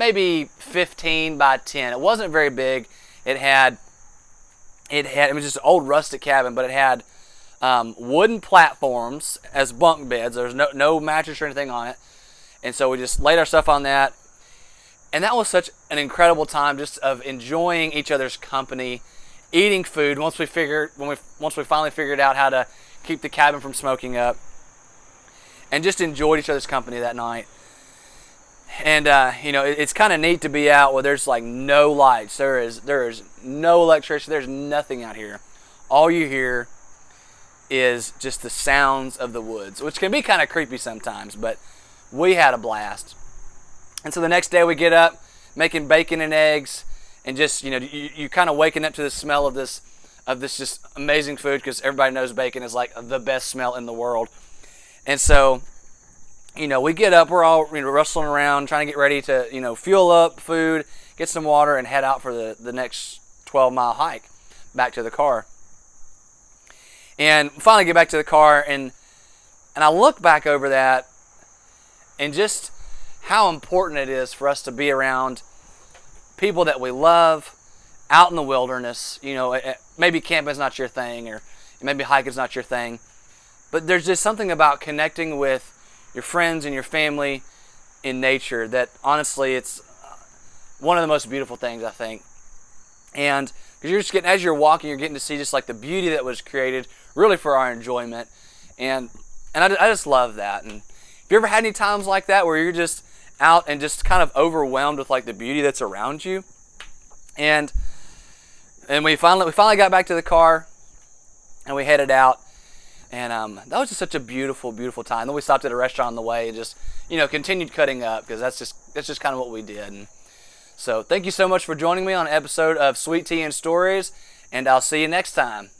maybe 15 by 10. It wasn't very big. It was just an old rustic cabin, but it had wooden platforms as bunk beds. There was no mattress or anything on it. And so we just laid our stuff on that. And that was such an incredible time just of enjoying each other's company, eating food once we finally figured out how to keep the cabin from smoking up, and just enjoyed each other's company that night. And it's kind of neat to be out where there's like no lights. There is no electricity. There's nothing out here. All you hear is just the sounds of the woods, which can be kind of creepy sometimes, but we had a blast. And so the next day we get up, making bacon and eggs, and just, you kind of waking up to the smell of this just amazing food, because everybody knows bacon is like the best smell in the world. And so, we get up, we're all rustling around, trying to get ready to, fuel up food, get some water, and head out for the next 12-mile hike back to the car. And finally get back to the car, and I look back over that, and just how important it is for us to be around people that we love out in the wilderness. Maybe camping's not your thing, or maybe hiking's not your thing, but there's just something about connecting with your friends and your family in nature that honestly, it's one of the most beautiful things, I think. And because you're just getting, as you're walking, you're getting to see just like the beauty that was created really for our enjoyment. And I just love that. And if you ever had any times like that where you're just out and just kind of overwhelmed with like the beauty that's around you, and we finally got back to the car and we headed out, and that was just such a beautiful, beautiful time. Then we stopped at a restaurant on the way and just continued cutting up, because that's just kind of what we did. And so thank you so much for joining me on an episode of Sweet Tea and Stories, and I'll see you next time.